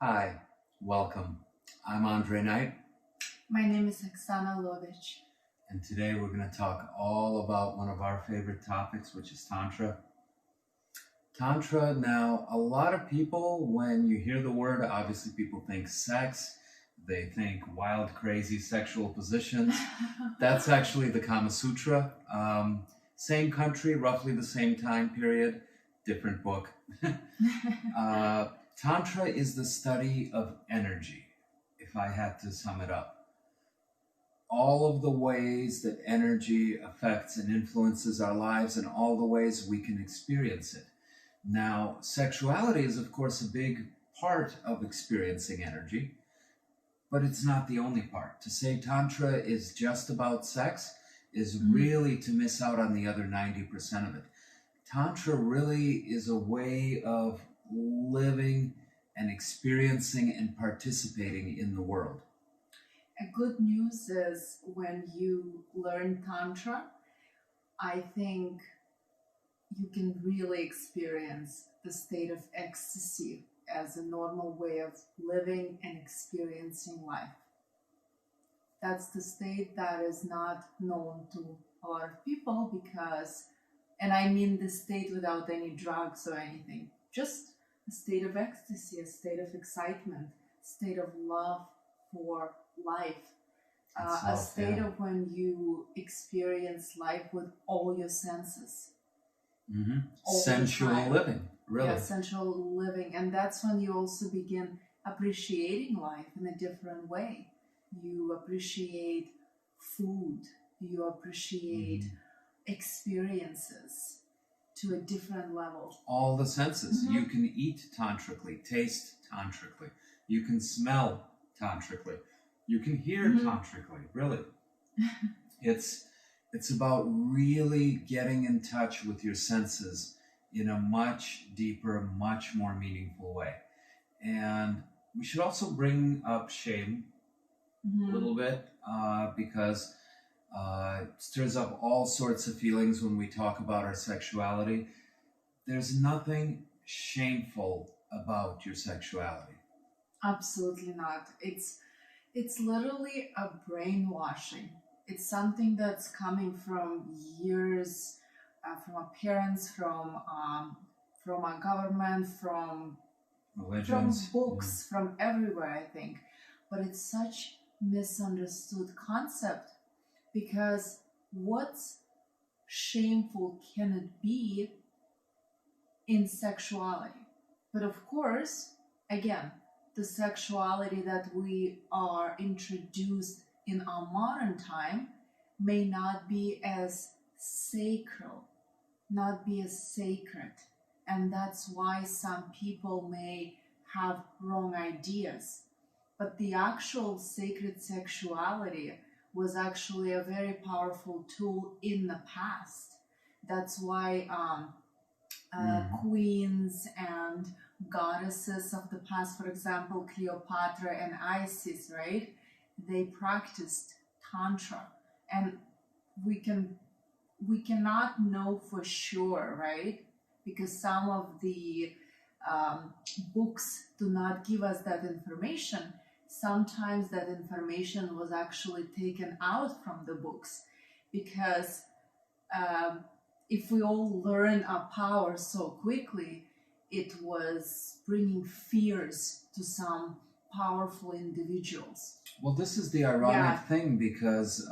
Hi, welcome. I'm Andre Knight, My name is Oksana Lovich. and today we're going to talk all about one of our favorite topics, which is Tantra. Tantra, now, a lot of people, when you hear the word, obviously people think sex, they think wild, crazy sexual positions. That's actually the Kama Sutra. Same country, roughly the same time period, different book. uh, Tantra is the study of energy, if I had to sum it up. All of the ways that energy affects and influences our lives and all the ways we can experience it. Now, sexuality is, of course, a big part of experiencing energy, but it's not the only part. To say Tantra is just about sex is really to miss out on the other 90% of it. Tantra really is a way of living and experiencing and participating in the world. A good news is when you learn Tantra, I think you can really experience the state of ecstasy as a normal way of living and experiencing life. That's the state that is not known to a lot of people because, and I mean the state without any drugs or anything, just a state of ecstasy, a state of excitement, state of love for life, a state of when you experience life with all your senses. Sensual living, really. Yeah, sensual living. And that's when you also begin appreciating life in a different way. You appreciate food, you appreciate experiences to a different level. All the senses. You can eat tantrically, taste tantrically, you can smell tantrically, you can hear tantrically, really. It's about really getting in touch with your senses in a much deeper, much more meaningful way. And we should also bring up shame a little bit because it stirs up all sorts of feelings when we talk about our sexuality. There's nothing shameful about your sexuality. Absolutely not. It's literally a brainwashing. It's something that's coming from years, from our parents, from our government, from Religions. books, from everywhere, I think. But it's such misunderstood concept because what's shameful can it be in sexuality? But of course, again, the sexuality that we are introduced in our modern time may not be as sacred, not be as sacred. And that's why some people may have wrong ideas. But the actual sacred sexuality was actually a very powerful tool in the past. That's why queens and goddesses of the past, for example, Cleopatra and Isis, right? They practiced Tantra. And we cannot know for sure, right? Because some of the books do not give us that information. Sometimes that information was actually taken out from the books because if we all learn our power so quickly, it was bringing fears to some powerful individuals. Well, this is the ironic thing because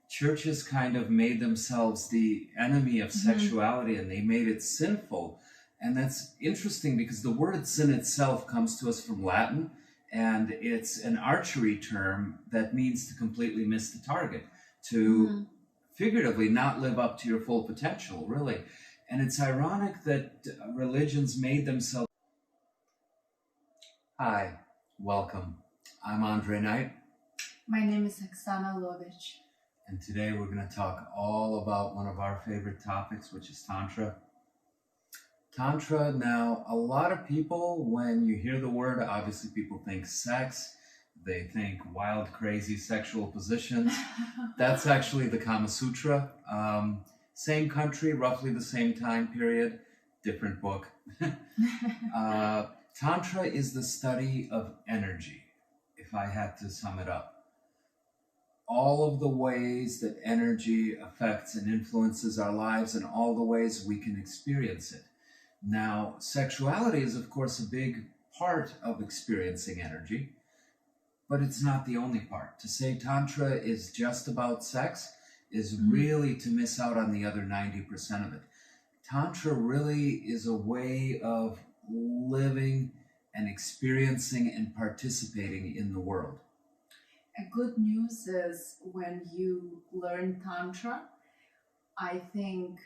churches kind of made themselves the enemy of sexuality and they made it sinful. And that's interesting because the word sin itself comes to us from Latin, and it's an archery term that means to completely miss the target, to figuratively not live up to your full potential, really. And it's ironic that religions made themselves... Hi, welcome. I'm Andre Knight. My name is Oksana Lovich. And today we're going to talk all about one of our favorite topics, which is Tantra. Tantra, now, a lot of people, when you hear the word, obviously people think sex, they think wild, crazy sexual positions. That's actually the Kama Sutra. Same country, roughly the same time period, different book. Tantra is the study of energy, if I had to sum it up. All of the ways that energy affects and influences our lives and all the ways we can experience it. Now, sexuality is, of course, a big part of experiencing energy, but it's not the only part. To say Tantra is just about sex is really to miss out on the other 90% of it. Tantra really is a way of living and experiencing and participating in the world. A good news is when you learn Tantra, I think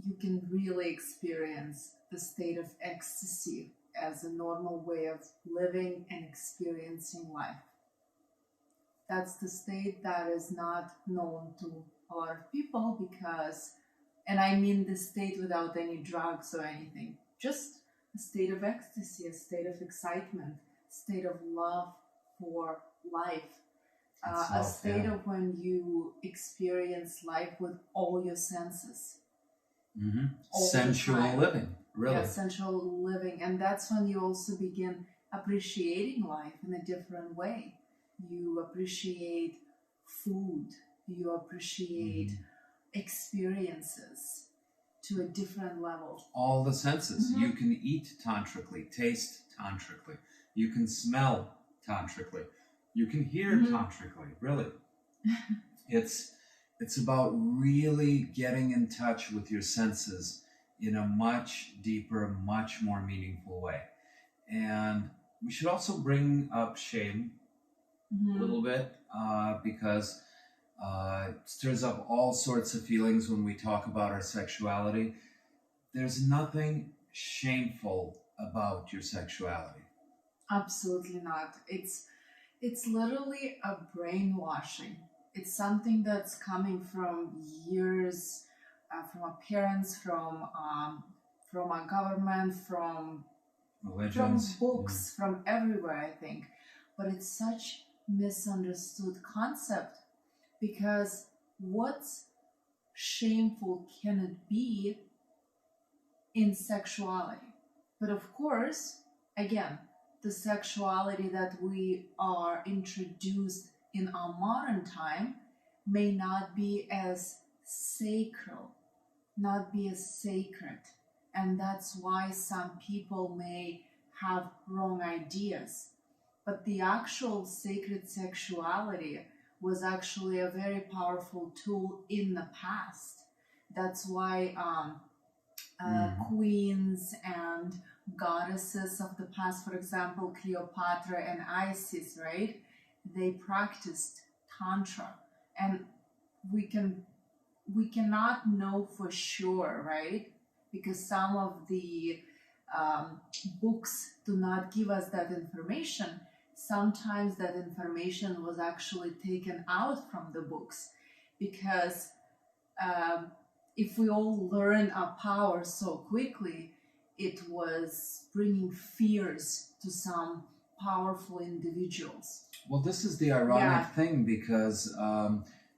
you can really experience the state of ecstasy as a normal way of living and experiencing life. That's the state that is not known to a lot of people because, and I mean the state without any drugs or anything, just a state of ecstasy, a state of excitement, state of love for life, a state of when you experience life with all your senses. Sensual living, really. Yeah, sensual living. And that's when you also begin appreciating life in a different way. You appreciate food, you appreciate experiences to a different level. All the senses. You can eat tantrically, taste tantrically, you can smell tantrically, you can hear tantrically, really. It's about really getting in touch with your senses in a much deeper, much more meaningful way. And we should also bring up shame a little bit because it stirs up all sorts of feelings when we talk about our sexuality. There's nothing shameful about your sexuality. Absolutely not. It's literally a brainwashing. It's something that's coming from years, from our parents, from our government, from Religions, books, from everywhere, I think. But it's such misunderstood concept because what's shameful can it be in sexuality? But of course, again, the sexuality that we are introduced in our modern time may not be as sacred, not be as sacred. And that's why some people may have wrong ideas. But the actual sacred sexuality was actually a very powerful tool in the past. That's why queens and goddesses of the past, for example, Cleopatra and Isis, right? They practiced Tantra. And we cannot know for sure, right? Because some of the books do not give us that information. Sometimes that information was actually taken out from the books because if we all learn our power so quickly, it was bringing fears to some powerful individuals. Well, this is the ironic thing because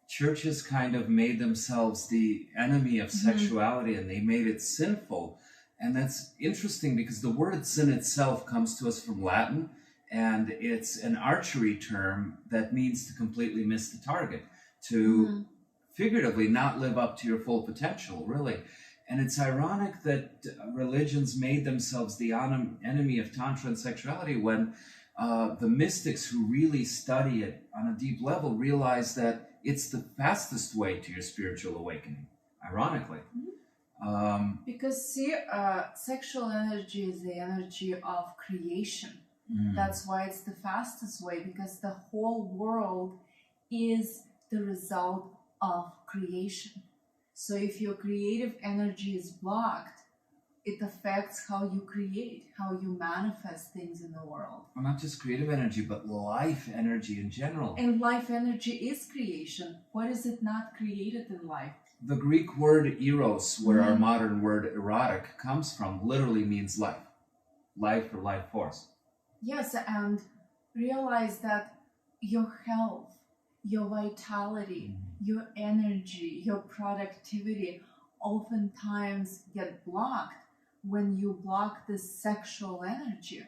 churches kind of made themselves the enemy of sexuality and they made it sinful. And that's interesting because the word sin itself comes to us from Latin, and it's an archery term that means to completely miss the target, to figuratively not live up to your full potential, really. And it's ironic that religions made themselves the enemy of Tantra and sexuality when the mystics who really study it on a deep level realize that it's the fastest way to your spiritual awakening, ironically. Because see, sexual energy is the energy of creation. That's why it's the fastest way, because the whole world is the result of creation. So if your creative energy is blocked, it affects how you create, how you manifest things in the world. Well, not just creative energy, but life energy in general. And life energy is creation. What is it not created in life? The Greek word eros, where our modern word erotic comes from, literally means life. Life or life force. Yes, and realize that your health, your vitality, your energy, your productivity oftentimes get blocked when you block this sexual energy.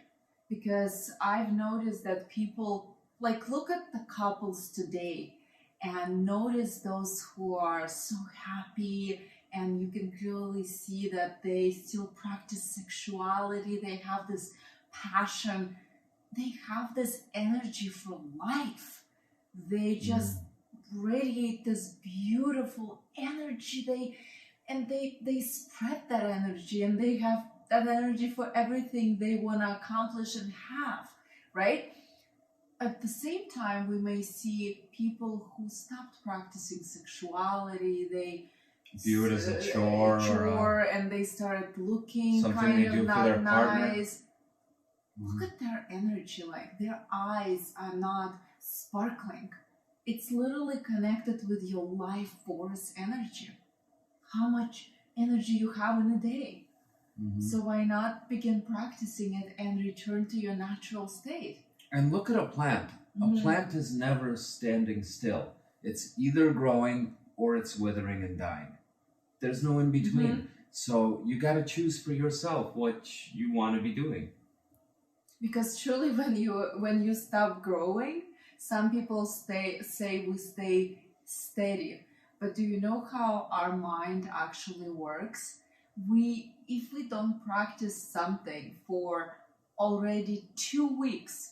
Because I've noticed that people, like, look at the couples today and notice those who are so happy, and you can clearly see that they still practice sexuality, they have this passion, they have this energy for life, they just radiate this beautiful energy, they spread that energy, and they have that energy for everything they want to accomplish and have, right? At the same time, we may see people who stopped practicing sexuality, they view it as a chore, and they started looking something kind they of do not for their partner. nice. Look at their energy, like their eyes are not sparkling. It's literally connected with your life force energy. How much energy you have in a day. So why not begin practicing it and return to your natural state? And look at a plant. A plant is never standing still. It's either growing or it's withering and dying. There's no in between. So you got to choose for yourself what you want to be doing. Because truly, when you stop growing, some people say we stay steady. But do you know how our mind actually works? If we don't practice something for already 2 weeks,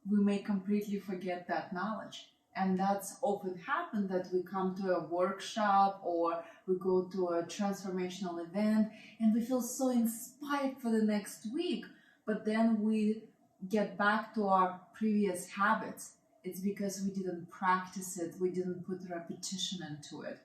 we may completely forget that knowledge. And that's often happened, that we come to a workshop or we go to a transformational event and we feel so inspired for the next week, but then we get back to our previous habits. It's because we didn't practice it, we didn't put repetition into it.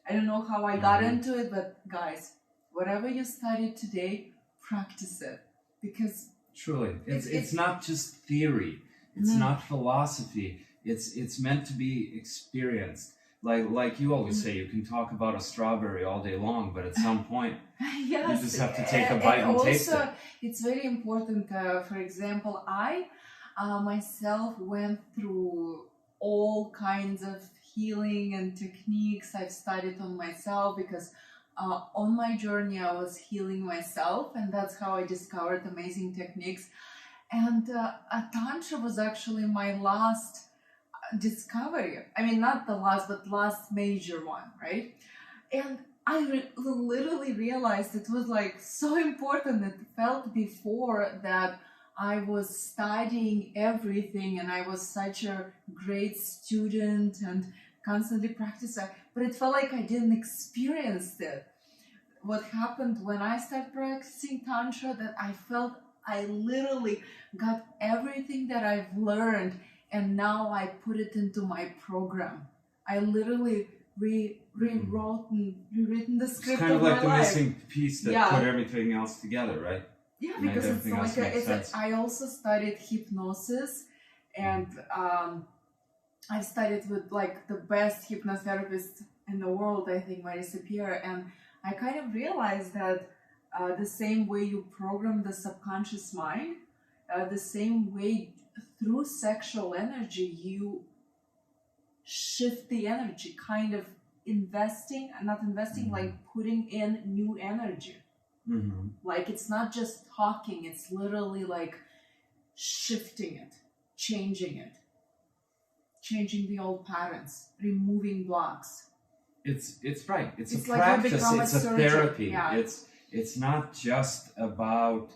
I don't know how I got into it, but guys, whatever you studied today, practice it. Because truly, it's not just theory. It's not philosophy. It's meant to be experienced. Like you always say, you can talk about a strawberry all day long, but at some point, yes, you just have to take a bite and taste it. It's very important. For example, I myself went through all kinds of healing and techniques. I've studied on myself because on my journey I was healing myself, and that's how I discovered amazing techniques. And Tantra was actually my last discovery. I mean, not the last, but last major one, right? And I literally realized it was like so important. It felt before that I was studying everything and I was such a great student and constantly practicing, but it felt like I didn't experience it. What happened when I started practicing Tantra, that I felt I literally got everything that I've learned and now I put it into my program. I literally rewritten the script. It's kind of like the life. missing piece that put everything else together, right? Yeah, because it's like I also studied hypnosis, and I studied with like the best hypnotherapist in the world, I think, Marisa Peer, and I kind of realized that the same way you program the subconscious mind, the same way through sexual energy you shift the energy, kind of like putting in new energy. Like it's not just talking, it's literally like shifting it, changing the old patterns, removing blocks. It's right. It's a like practice. It's a surgeon. therapy. Yeah. It's not just about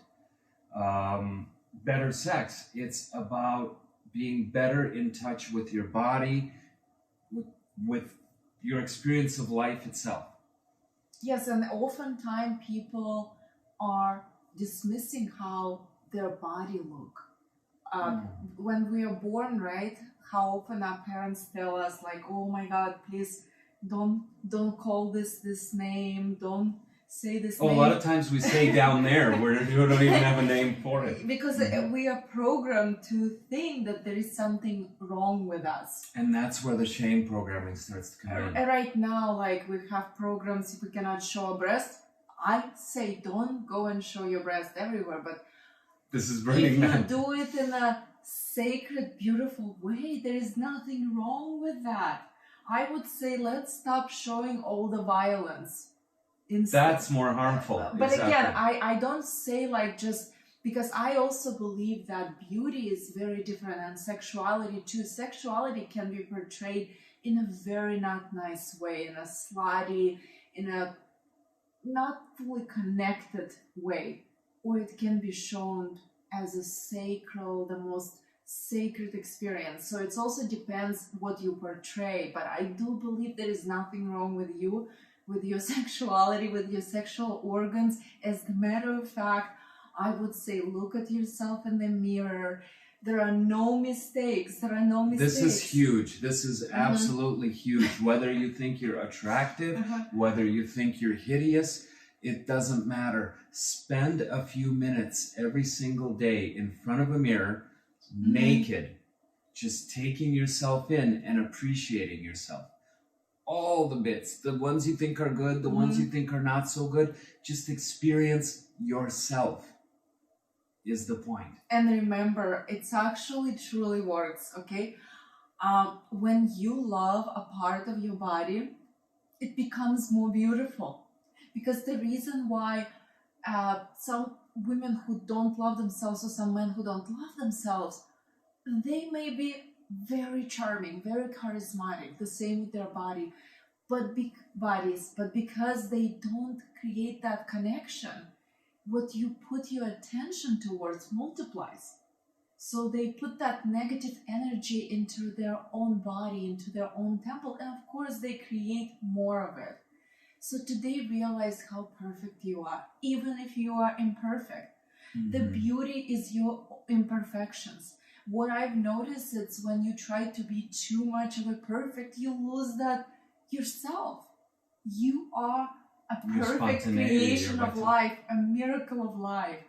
better sex. It's about being better in touch with your body, with your experience of life itself. Yes, and oftentimes people are dismissing how their body look. When we are born, right? How often our parents tell us, like, "Oh my God, please don't call this name. Don't say this name." A lot of times we say down there where you don't even have a name for it. Because we are programmed to think that there is something wrong with us. And that's where the shame programming starts to come in. Right now, like we have programs, if we cannot show a breast, I say don't go and show your breast everywhere. But this is Burning if Man. you do it in a sacred, beautiful way, there is nothing wrong with that. I would say let's stop showing all the violence. That's more harmful. But exactly. again, I don't say like just because I also believe that beauty is very different and sexuality too. Sexuality can be portrayed in a very not nice way, in a slutty, in a not fully connected way, or it can be shown as a sacral, the most sacred experience. So it also depends what you portray, but I do believe there is nothing wrong with you, with your sexuality, with your sexual organs. As a matter of fact, I would say look at yourself in the mirror. There are no mistakes. There are no mistakes. This is huge. This is absolutely huge. Whether you think you're attractive, whether you think you're hideous, it doesn't matter. Spend a few minutes every single day in front of a mirror, naked, just taking yourself in and appreciating yourself. All the bits, the ones you think are good, the ones you think are not so good, just experience yourself is the point. And remember, it's actually truly works, okay? When you love a part of your body, it becomes more beautiful. Because the reason why some women who don't love themselves or some men who don't love themselves, they may be very charming, very charismatic, the same with their body, but bodies, but because they don't create that connection, what you put your attention towards multiplies. So they put that negative energy into their own body, into their own temple, and of course they create more of it. So today realize how perfect you are, even if you are imperfect. The beauty is your imperfections. What I've noticed is when you try to be too much of a perfect, you lose that yourself. You are a perfect creation of life, a miracle of life.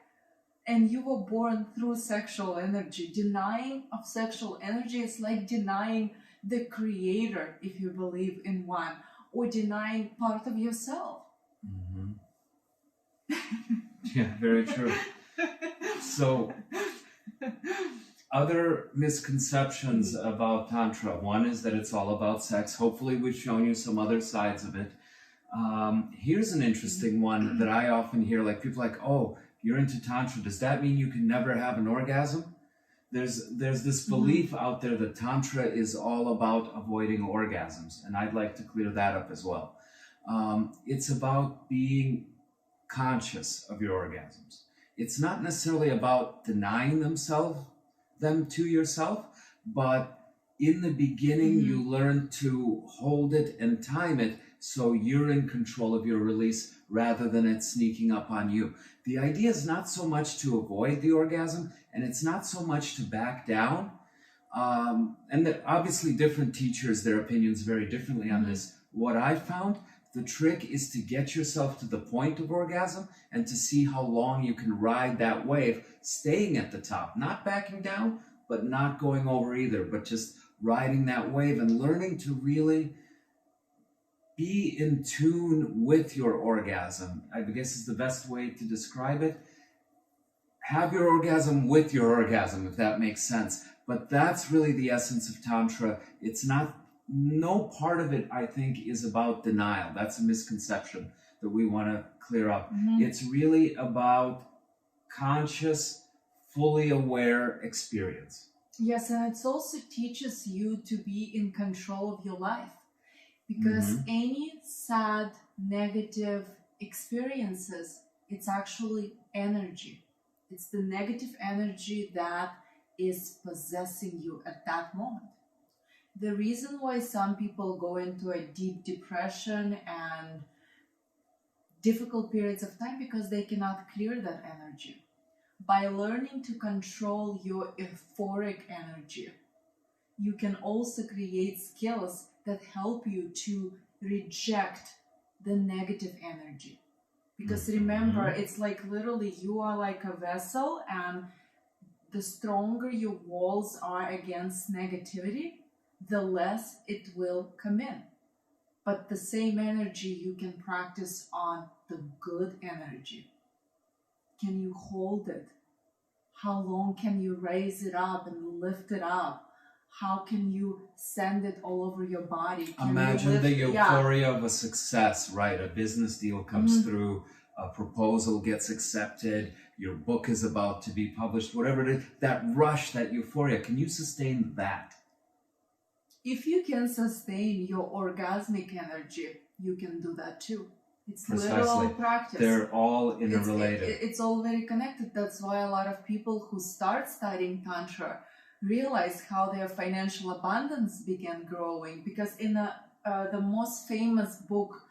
And you were born through sexual energy. Denying of sexual energy is like denying the creator, if you believe in one, or denying part of yourself. Yeah, very true. So, other misconceptions about Tantra. One is that it's all about sex. Hopefully we've shown you some other sides of it. Here's an interesting one that I often hear, like people like, oh, you're into Tantra, does that mean you can never have an orgasm? There's this belief out there that Tantra is all about avoiding orgasms, and I'd like to clear that up as well. It's about being conscious of your orgasms. It's not necessarily about denying them to yourself, but in the beginning you learn to hold it and time it so you're in control of your release rather than it sneaking up on you. The idea is not so much to avoid the orgasm, and it's not so much to back down. And obviously different teachers, their opinions vary differently on this. What I found, the trick is to get yourself to the point of orgasm and to see how long you can ride that wave, staying at the top, not backing down, but not going over either, but just riding that wave and learning to really be in tune with your orgasm, I guess is the best way to describe it. Have your orgasm with your orgasm, if that makes sense. But that's really the essence of Tantra. It's not, no part of it, I think, is about denial. That's a misconception that we want to clear up. It's really about conscious, fully aware experience. Yes, and it also teaches you to be in control of your life. Because any sad, negative experiences, it's actually energy. It's the negative energy that is possessing you at that moment. The reason why some people go into a deep depression and difficult periods of time, because they cannot clear that energy. By learning to control your euphoric energy, you can also create skills that help you to reject the negative energy. Because remember, it's like literally you are like a vessel, and the stronger your walls are against negativity, the less it will come in. But the same energy you can practice on the good energy. Can you hold it? How long can you raise it up and lift it up? how can you send it all over your body? Can you Imagine lift- the yeah. euphoria of a success, right? A business deal comes through, a proposal gets accepted, your book is about to be published, whatever it is, that rush, that euphoria, can you sustain that? If you can sustain your orgasmic energy, you can do that too. It's Precisely. literal practice. They're all interrelated. It's all very connected. That's why a lot of people who start studying Tantra realize how their financial abundance began growing. Because in the most famous book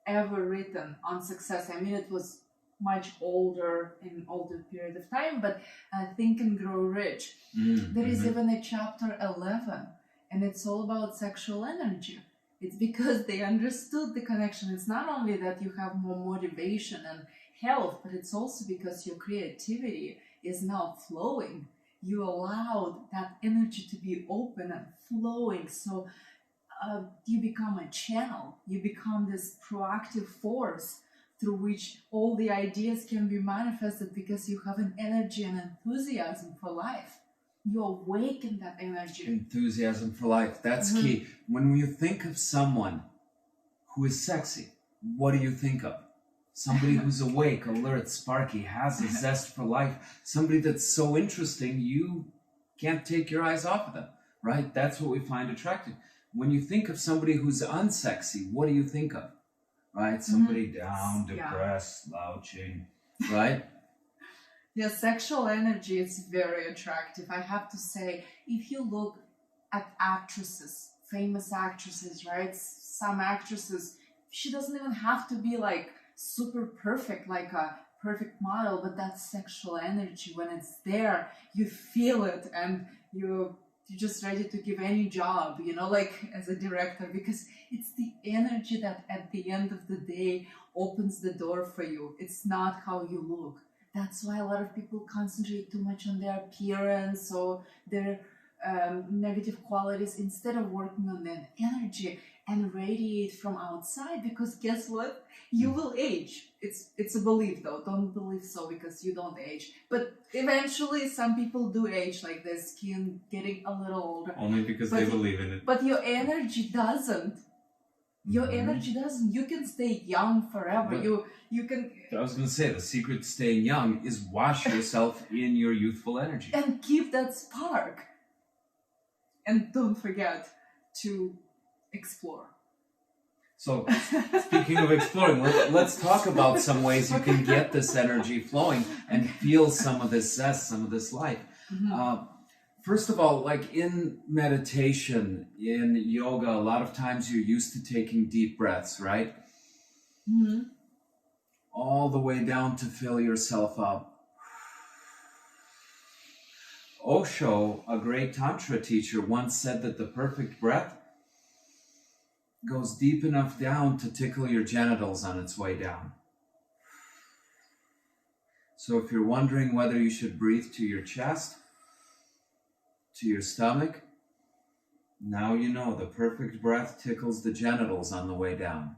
ever written on success, I mean, it was much older period of time, but Think and Grow Rich. There is even a chapter 11, and it's all about sexual energy. It's because they understood the connection. It's not only that you have more motivation and health, but it's also because your creativity is now flowing. You allowed that energy to be open and flowing. So you become a channel. You become this proactive force through which all the ideas can be manifested because you have an energy and enthusiasm for life. You awaken that energy. Enthusiasm for life. That's key. When you think of someone who is sexy, what do you think of? Somebody who's awake, alert, sparky, has a zest for life. Somebody that's so interesting, you can't take your eyes off of them, right? That's what we find attractive. When you think of somebody who's unsexy, what do you think of? Right? Somebody down, depressed, slouching, right? Yeah, sexual energy is very attractive. I have to say, if you look at actresses, famous actresses, right? Some actresses, she doesn't even have to be like super perfect, like a perfect model, but that sexual energy, when it's there, you feel it, and you're just ready to give any job, you know, like as a director, because it's the energy that at the end of the day opens the door for you. It's not how you look. That's why a lot of people concentrate too much on their appearance or their negative qualities instead of working on their energy and radiate from outside, because guess what? You will age. It's a belief though. Don't believe so because you don't age. But eventually some people do age, like their skin getting a little older. Only because they believe in it. But your energy doesn't. Your energy doesn't. You can stay young forever. But you can. I was going to say, the secret to staying young is wash yourself in your youthful energy. And keep that spark. And don't forget to explore. So, speaking of exploring, let's talk about some ways you can get this energy flowing and feel some of this zest, some of this life. First of all, like in meditation, in yoga, a lot of times you're used to taking deep breaths, right? All the way down to fill yourself up. Osho, a great Tantra teacher, once said that the perfect breath goes deep enough down to tickle your genitals on its way down. So if you're wondering whether you should breathe to your chest, to your stomach, now you know the perfect breath tickles the genitals on the way down.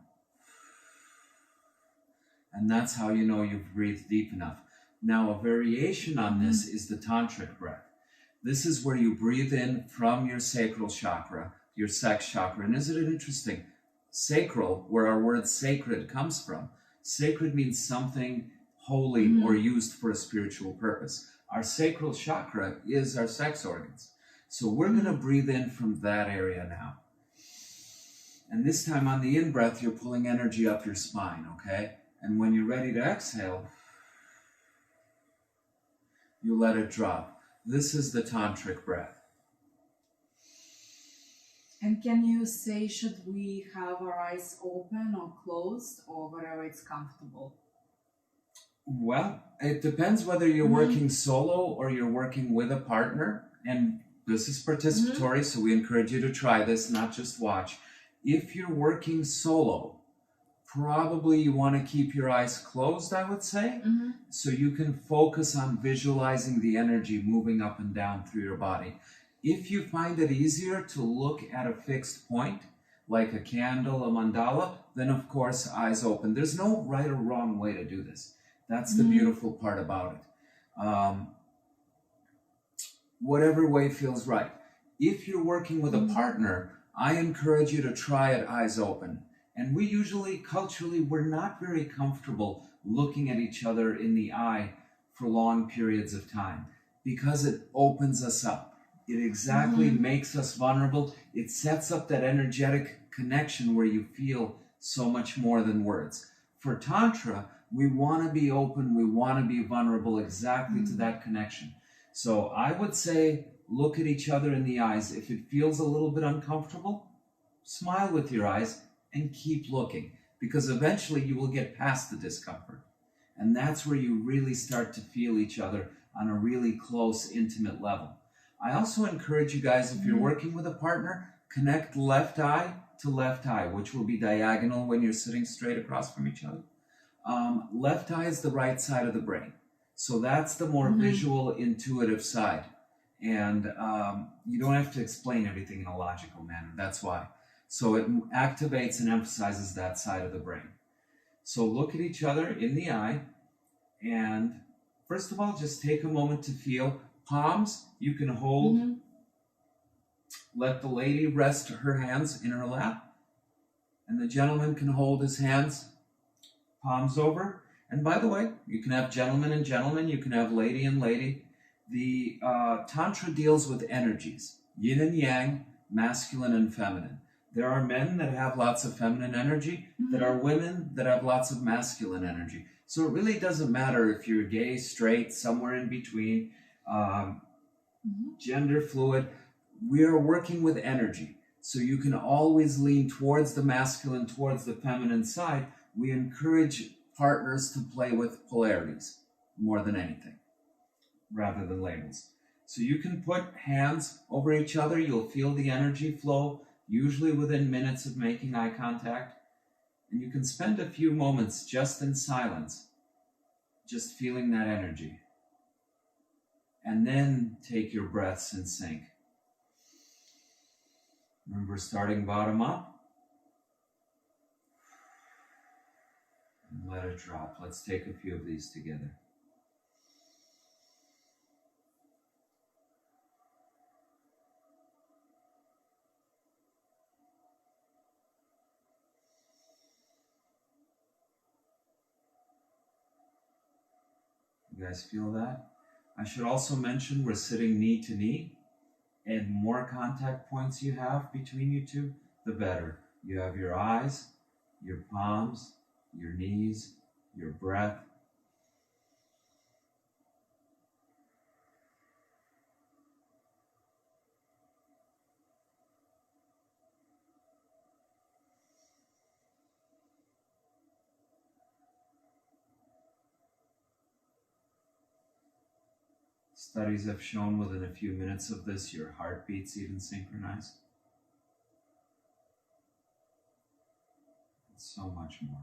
And that's how you know you've breathed deep enough. Now a variation on this is the tantric breath. This is where you breathe in from your sacral chakra, your sex chakra. And isn't it interesting? Sacral, where our word sacred comes from. Sacred means something holy or used for a spiritual purpose. Our sacral chakra is our sex organs. So we're going to breathe in from that area now. And this time on the in-breath, you're pulling energy up your spine, okay? And when you're ready to exhale, you let it drop. This is the tantric breath. And can you say, should we have our eyes open or closed or whatever it's comfortable? Well, it depends whether you're working solo or you're working with a partner. And this is participatory, so we encourage you to try this, not just watch. If you're working solo, probably you want to keep your eyes closed, I would say, so you can focus on visualizing the energy moving up and down through your body. If you find it easier to look at a fixed point, like a candle, a mandala, then of course eyes open. There's no right or wrong way to do this. That's the beautiful part about it. Whatever way feels right. If you're working with a partner, I encourage you to try it eyes open. And we usually, culturally, we're not very comfortable looking at each other in the eye for long periods of time because it opens us up. It exactly makes us vulnerable. It sets up that energetic connection where you feel so much more than words. For Tantra, we want to be open, we want to be vulnerable exactly to that connection. So I would say, look at each other in the eyes. If it feels a little bit uncomfortable, smile with your eyes and keep looking, because eventually you will get past the discomfort. And that's where you really start to feel each other on a really close, intimate level. I also encourage you guys, if you're working with a partner, connect left eye to left eye, which will be diagonal when you're sitting straight across from each other. Left eye is the right side of the brain. So that's the more visual, intuitive side. And you don't have to explain everything in a logical manner. That's why. So it activates and emphasizes that side of the brain. So look at each other in the eye. And first of all, just take a moment to feel. Palms, you can hold. Let the lady rest her hands in her lap. And the gentleman can hold his hands, palms over. And by the way, you can have gentleman and gentleman. You can have lady and lady. The Tantra deals with energies, yin and yang, masculine and feminine. There are men that have lots of feminine energy. There are women that have lots of masculine energy. So it really doesn't matter if you're gay, straight, somewhere in between, gender fluid. We are working with energy. So you can always lean towards the masculine, towards the feminine side. We encourage partners to play with polarities more than anything, rather than labels. So you can put hands over each other. You'll feel the energy flow, usually within minutes of making eye contact. And you can spend a few moments just in silence, just feeling that energy. And then take your breaths in sync. Remember, starting bottom up. And let it drop. Let's take a few of these together. You guys feel that? I should also mention we're sitting knee to knee, and more contact points you have between you two, the better. You have your eyes, your palms, your knees, your breath. Studies have shown within a few minutes of this, your heartbeats even synchronize. And so much more.